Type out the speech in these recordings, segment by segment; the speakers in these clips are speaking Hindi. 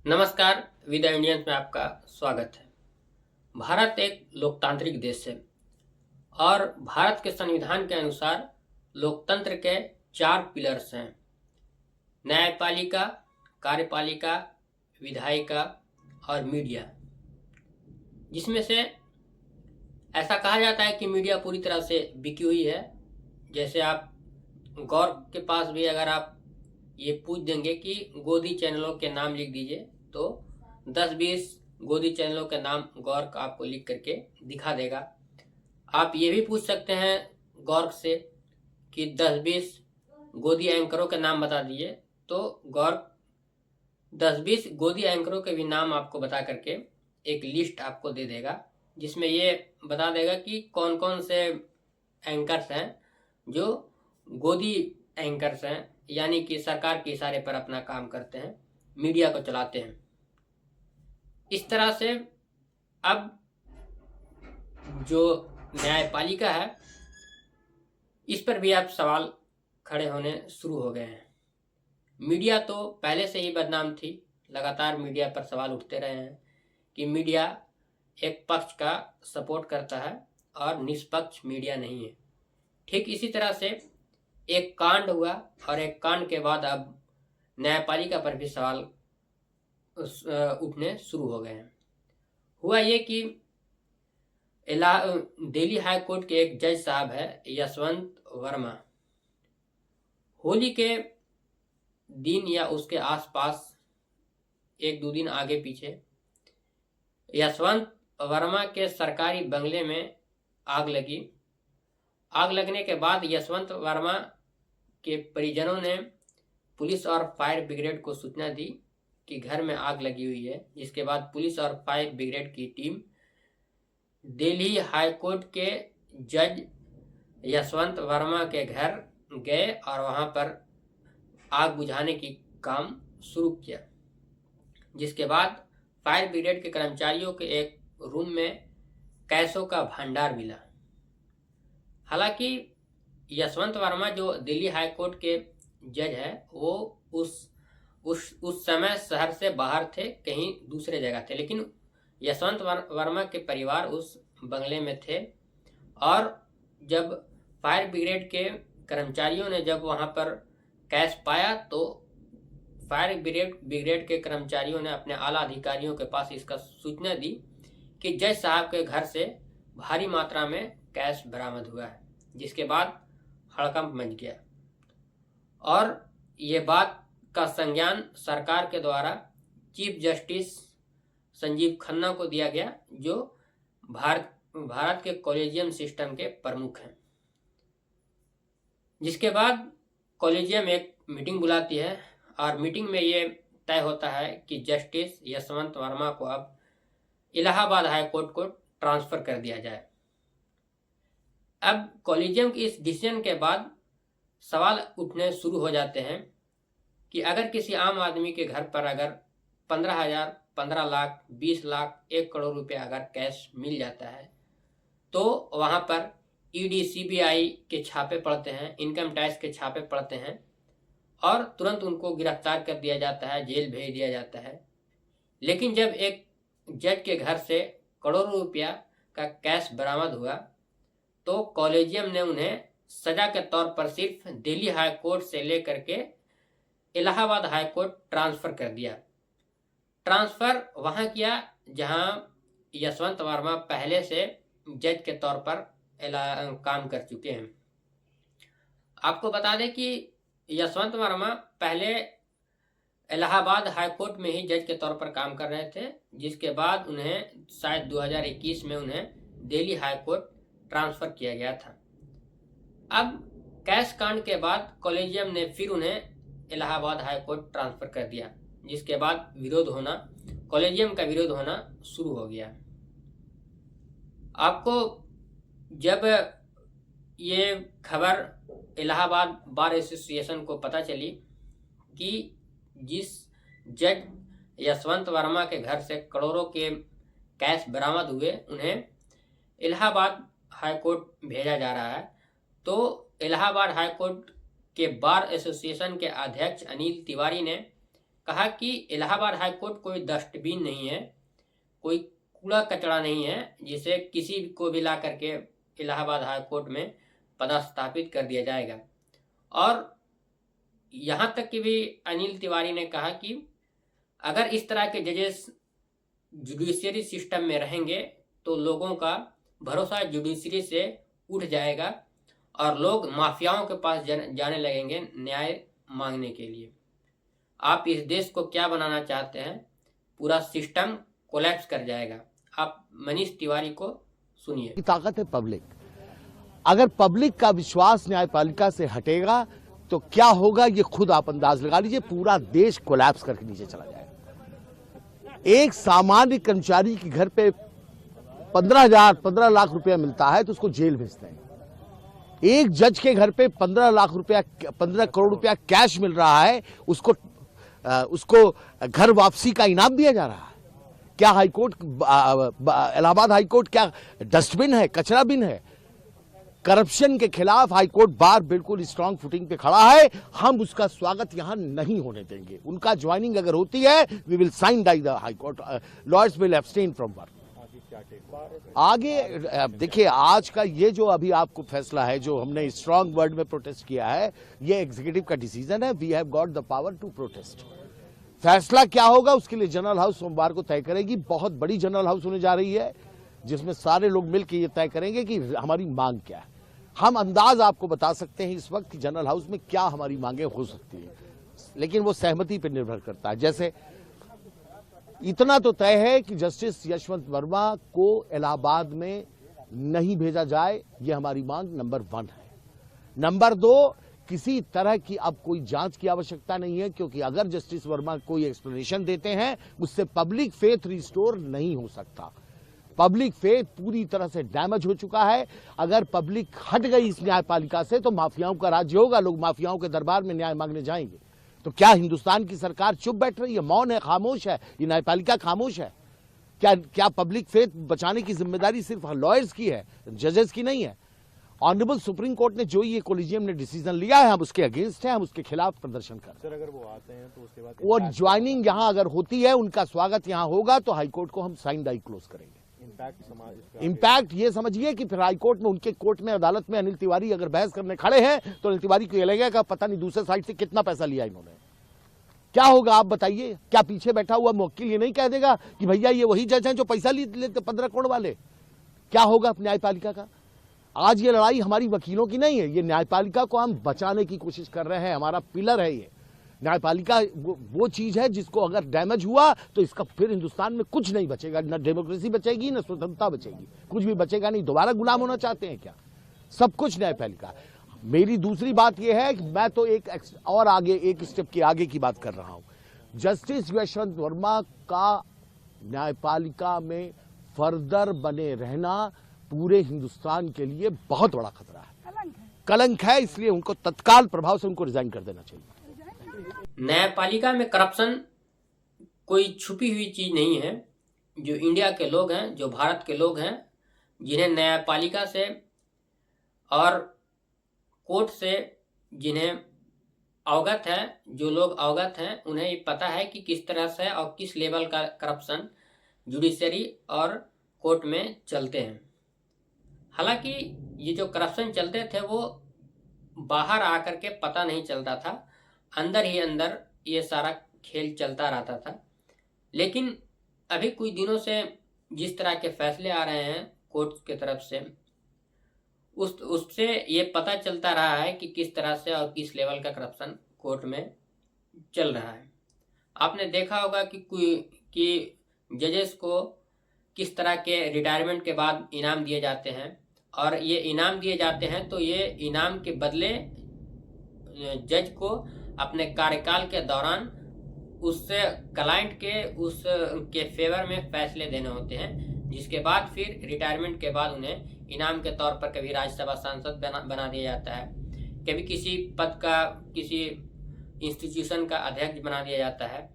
नमस्कार। विद इंडियंस में आपका स्वागत है। भारत एक लोकतांत्रिक देश है और भारत के संविधान के अनुसार लोकतंत्र के 4 पिलर्स हैं: न्यायपालिका, कार्यपालिका, विधायिका और मीडिया। जिसमें से ऐसा कहा जाता है कि मीडिया पूरी तरह से बिकी हुई है। जैसे आप गौर के पास भी अगर आप ये पूछ देंगे कि गोदी चैनलों के नाम लिख दीजिए, तो 10-20 गोदी चैनलों के नाम गौर आपको लिख करके दिखा देगा। आप ये भी पूछ सकते हैं गौर से कि 10-20 गोदी एंकरों के नाम बता दीजिए, तो गौर 10-20 गोदी एंकरों के भी नाम आपको बता करके एक लिस्ट आपको दे देगा, जिसमें ये बता देगा कि कौन कौन से एंकर्स हैं जो गोदी एंकर्स हैं, यानी कि सरकार के इशारे पर अपना काम करते हैं, मीडिया को चलाते हैं। इस तरह से अब जो न्यायपालिका है, इस पर भी अब सवाल खड़े होने शुरू हो गए हैं। मीडिया तो पहले से ही बदनाम थी, लगातार मीडिया पर सवाल उठते रहे हैं कि मीडिया एक पक्ष का सपोर्ट करता है और निष्पक्ष मीडिया नहीं है। ठीक इसी तरह से एक कांड हुआ और एक कांड के बाद अब न्यायपालिका पर भी सवाल उठने शुरू हो गए हैं। हुआ ये कि दिल्ली हाई कोर्ट के एक जज साहब है यशवंत वर्मा। होली के दिन या उसके आसपास 1-2 दिन आगे पीछे यशवंत वर्मा के सरकारी बंगले में आग लगी। आग लगने के बाद यशवंत वर्मा के परिजनों ने पुलिस और फायर ब्रिगेड को सूचना दी कि घर में आग लगी हुई है, जिसके बाद पुलिस और फायर ब्रिगेड की टीम दिल्ली हाई कोर्ट के जज यशवंत वर्मा के घर गए और वहां पर आग बुझाने की काम शुरू किया। जिसके बाद फायर ब्रिगेड के कर्मचारियों के एक रूम में कैसों का भंडार मिला। हालांकि यशवंत वर्मा जो दिल्ली हाई कोर्ट के जज है, वो उस समय शहर से बाहर थे, कहीं दूसरे जगह थे, लेकिन यशवंत वर्मा के परिवार उस बंगले में थे। और जब फायर ब्रिगेड के कर्मचारियों ने जब वहां पर कैश पाया, तो फायर ब्रिगेड के कर्मचारियों ने अपने आला अधिकारियों के पास इसका सूचना दी कि जज साहब के घर से भारी मात्रा में कैश बरामद हुआ है। जिसके बाद हड़कंप मच गया और ये बात का संज्ञान सरकार के द्वारा चीफ जस्टिस संजीव खन्ना को दिया गया, जो भारत के कॉलेजियम सिस्टम के प्रमुख हैं। जिसके बाद कॉलेजियम एक मीटिंग बुलाती है और मीटिंग में ये तय होता है कि जस्टिस यशवंत वर्मा को अब इलाहाबाद हाई कोर्ट को ट्रांसफर कर दिया जाए। अब कॉलेजियम की इस डिसीजन के बाद सवाल उठने शुरू हो जाते हैं कि अगर किसी आम आदमी के घर पर अगर 15,000, 15 लाख, 20 लाख, 1 करोड़ रुपया अगर कैश मिल जाता है, तो वहां पर ईडी, सीबीआई के छापे पड़ते हैं, इनकम टैक्स के छापे पड़ते हैं और तुरंत उनको गिरफ्तार कर दिया जाता है, जेल भेज दिया जाता है। लेकिन जब एक जज के घर से करोड़ों रुपया का कैश बरामद हुआ, तो कॉलेजियम ने उन्हें सजा के तौर पर सिर्फ दिल्ली हाई कोर्ट से लेकर के इलाहाबाद हाई कोर्ट ट्रांसफर कर दिया। ट्रांसफर वहां किया जहां यशवंत वर्मा पहले से जज के तौर पर काम कर चुके हैं। आपको बता दें कि यशवंत वर्मा पहले इलाहाबाद हाई कोर्ट में ही जज के तौर पर काम कर रहे थे, जिसके बाद उन्हें शायद 2021 में उन्हें दिल्ली हाई कोर्ट ट्रांसफर किया गया था। अब कैश कांड के बाद कॉलेजियम ने फिर उन्हें इलाहाबाद हाई कोर्ट ट्रांसफर कर दिया, जिसके बाद कॉलेजियम का विरोध होना शुरू हो गया। आपको जब ये खबर इलाहाबाद बार एसोसिएशन को पता चली कि जिस जज यशवंत वर्मा के घर से करोड़ों के कैश बरामद हुए, उन्हें इलाहाबाद हाई कोर्ट भेजा जा रहा है, तो इलाहाबाद हाई कोर्ट के बार एसोसिएशन के अध्यक्ष अनिल तिवारी ने कहा कि इलाहाबाद हाई कोर्ट कोई डस्टबिन नहीं है, कोई कूड़ा कचरा नहीं है जिसे किसी को भी ला करके इलाहाबाद हाई कोर्ट में पदस्थापित कर दिया जाएगा। और यहाँ तक कि भी अनिल तिवारी ने कहा कि अगर इस तरह के जजेस जुडिशरी सिस्टम में रहेंगे तो लोगों का भरोसा जुडिशरी से उठ जाएगा और लोग माफियाओं के पास जाने लगेंगे न्याय मांगने के लिए। आप इस देश को क्या बनाना चाहते हैं? पूरा सिस्टम कोलैप्स कर जाएगा। आप मनीष तिवारी को सुनिए। ताकत है पब्लिक। अगर पब्लिक का विश्वास न्यायपालिका से हटेगा तो क्या होगा ये खुद आप अंदाज लगा लीजिए। पूरा देश कोलैप्स करके नीचे चला जाएगा। एक सामान्य कर्मचारी के घर पे 15 लाख रुपया मिलता है तो उसको जेल भेजते हैं। एक जज के घर पे 15 करोड़ रुपया कैश मिल रहा है, उसको घर वापसी का इनाम दिया जा रहा है। क्या हाईकोर्ट, इलाहाबाद हाईकोर्ट क्या डस्टबिन है, कचरा बिन है? करप्शन के खिलाफ हाईकोर्ट बार बिल्कुल स्ट्रांग फुटिंग पे खड़ा है। हम उसका स्वागत यहां नहीं होने देंगे। उनका ज्वाइनिंग अगर होती है, we will sine die the high court, lawyers will abstain from work. आगे देखिए, आज का ये जो अभी आपको फैसला है, जो हमने स्ट्रांग वर्ड में प्रोटेस्ट किया है, ये एग्जीक्यूटिव का डिसीजन है। We have got the power to protest. फैसला क्या होगा उसके लिए जनरल हाउस सोमवार को तय करेगी। बहुत बड़ी जनरल हाउस होने जा रही है जिसमें सारे लोग मिलकर ये तय करेंगे कि हमारी मांग क्या है। हम अंदाज आपको बता सकते हैं इस वक्त कि जनरल हाउस में क्या हमारी मांगे हो सकती है, लेकिन वो सहमति पर निर्भर करता है। जैसे इतना तो तय है कि जस्टिस यशवंत वर्मा को इलाहाबाद में नहीं भेजा जाए, ये हमारी मांग नंबर 1 है। नंबर 2, किसी तरह की अब कोई जांच की आवश्यकता नहीं है, क्योंकि अगर जस्टिस वर्मा कोई एक्सप्लेनेशन देते हैं उससे पब्लिक फेथ रिस्टोर नहीं हो सकता। पब्लिक फेथ पूरी तरह से डैमेज हो चुका है। अगर पब्लिक हट गई इस न्यायपालिका से तो माफियाओं का राज्य होगा। लोग माफियाओं के दरबार में न्याय मांगने जाएंगे। तो क्या हिंदुस्तान की सरकार चुप बैठ रही है, मौन है, खामोश है? ये न्यायपालिका खामोश है? क्या पब्लिक फेथ बचाने की जिम्मेदारी सिर्फ लॉयर्स की है, जजेस की नहीं है? ऑनरेबल सुप्रीम कोर्ट ने जो ये कोलिजियम ने डिसीजन लिया है, हम उसके अगेंस्ट हैं, हम उसके खिलाफ प्रदर्शन कर रहे हैं। सर, अगर वो आते हैं तो उसके बाद और ज्वाइनिंग यहां अगर होती है, उनका स्वागत यहां होगा, तो हाईकोर्ट को हम साइन डाई क्लोज करेंगे। इम्पैक्ट ये समझिए कि फिर हाईकोर्ट में, उनके कोर्ट में, अदालत में अनिल तिवारी अगर बहस करने खड़े हैं तो अनिल तिवारी को ये लगेगा पता नहीं दूसरे साइड से कितना पैसा लिया इन्होंने। क्या होगा आप बताइए? क्या पीछे बैठा हुआ मुवक्किल ये नहीं कह देगा कि भैया ये वही जज हैं जो पैसा लेते 15 करोड़ वाले? क्या होगा न्यायपालिका का? आज ये लड़ाई हमारी वकीलों की नहीं है, ये न्यायपालिका को हम बचाने की कोशिश कर रहे हैं। हमारा पिलर है ये न्यायपालिका। वो चीज है जिसको अगर डैमेज हुआ तो इसका फिर हिंदुस्तान में कुछ नहीं बचेगा। न डेमोक्रेसी बचेगी, न स्वतंत्रता बचेगी, कुछ भी बचेगा नहीं। दोबारा गुलाम होना चाहते हैं क्या? सब कुछ न्यायपालिका। मेरी दूसरी बात यह है कि मैं तो एक स्टेप के आगे की बात कर रहा हूं। जस्टिस यशवंत वर्मा का न्यायपालिका में फर्दर बने रहना पूरे हिंदुस्तान के लिए बहुत बड़ा खतरा है, कलंक है। इसलिए उनको तत्काल प्रभाव से उनको रिजाइन कर देना चाहिए। न्यायपालिका में करप्शन कोई छुपी हुई चीज नहीं है। जो इंडिया के लोग हैं, जो भारत के लोग हैं, जिन्हें न्यायपालिका से और कोर्ट से जिन्हें अवगत है, जो लोग अवगत हैं, उन्हें ये पता है कि किस तरह से और किस लेवल का करप्शन जुडिशरी और कोर्ट में चलते हैं। हालांकि ये जो करप्शन चलते थे वो बाहर आकर के पता नहीं चलता था, अंदर ही अंदर ये सारा खेल चलता रहता था। लेकिन अभी कुछ दिनों से जिस तरह के फैसले आ रहे हैं कोर्ट की तरफ से, उससे ये पता चलता रहा है कि किस तरह से और किस लेवल का करप्शन कोर्ट में चल रहा है। आपने देखा होगा कि जजेस को किस तरह के रिटायरमेंट के बाद इनाम दिए जाते हैं, और ये इनाम दिए जाते हैं तो ये इनाम के बदले जज को अपने कार्यकाल के दौरान उससे क्लाइंट के फेवर में फैसले देने होते हैं, जिसके बाद फिर रिटायरमेंट के बाद उन्हें इनाम के तौर पर कभी राज्यसभा सांसद बना दिया जाता है, कभी किसी पद का, किसी इंस्टीट्यूशन का अध्यक्ष बना दिया जाता है।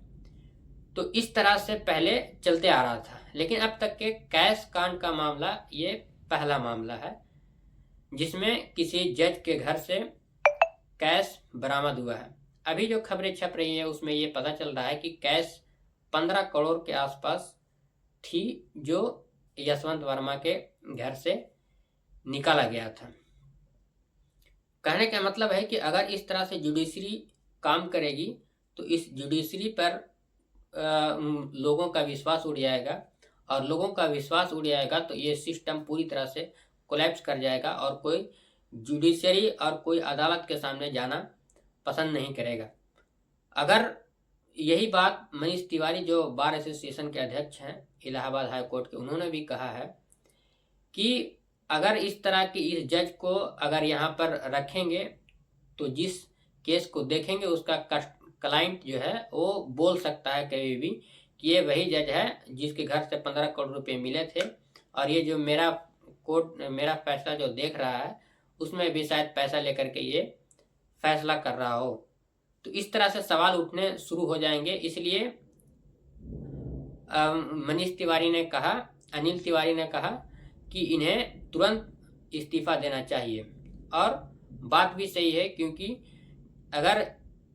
तो इस तरह से पहले चलते आ रहा था। लेकिन अब तक के कैश कांड का मामला ये पहला मामला है जिसमें किसी जज के घर से कैश बरामद हुआ है। अभी जो खबरें छप रही है उसमें ये पता चल रहा है कि कैश 15 करोड़ के आसपास थी जो यशवंत वर्मा के घर से निकाला गया था। कहने का मतलब है कि अगर इस तरह से जुडिशरी काम करेगी तो इस जुडिशरी पर लोगों का विश्वास उड़ जाएगा, और लोगों का विश्वास उड़ जाएगा तो ये सिस्टम पूरी तरह से कोलैप्स कर जाएगा और कोई जुडिशरी और कोई अदालत के सामने जाना पसंद नहीं करेगा। अगर यही बात मनीष तिवारी जो बार एसोसिएशन के अध्यक्ष हैं इलाहाबाद हाई कोर्ट के, उन्होंने भी कहा है कि अगर इस तरह की इस जज को अगर यहाँ पर रखेंगे तो जिस केस को देखेंगे उसका क्लाइंट जो है वो बोल सकता है कभी भी कि ये वही जज है जिसके घर से 15 करोड़ रुपए मिले थे, और ये जो मेरा फैसला जो देख रहा है उसमें भी शायद पैसा लेकर के ये फैसला कर रहा हो। तो इस तरह से सवाल उठने शुरू हो जाएंगे। इसलिए मनीष तिवारी ने कहा, अनिल तिवारी ने कहा कि इन्हें तुरंत इस्तीफा देना चाहिए। और बात भी सही है, क्योंकि अगर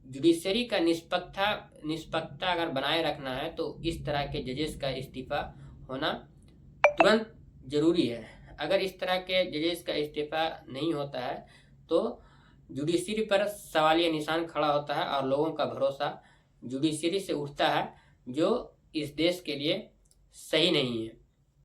जुडिशरी का निष्पक्षता अगर बनाए रखना है तो इस तरह के जजेस का इस्तीफा होना तुरंत जरूरी है। अगर इस तरह के जजेस का इस्तीफा नहीं होता है तो जुडिशरी पर सवालिया निशान खड़ा होता है और लोगों का भरोसा जुडिशरी से उठता है, जो इस देश के लिए सही नहीं है।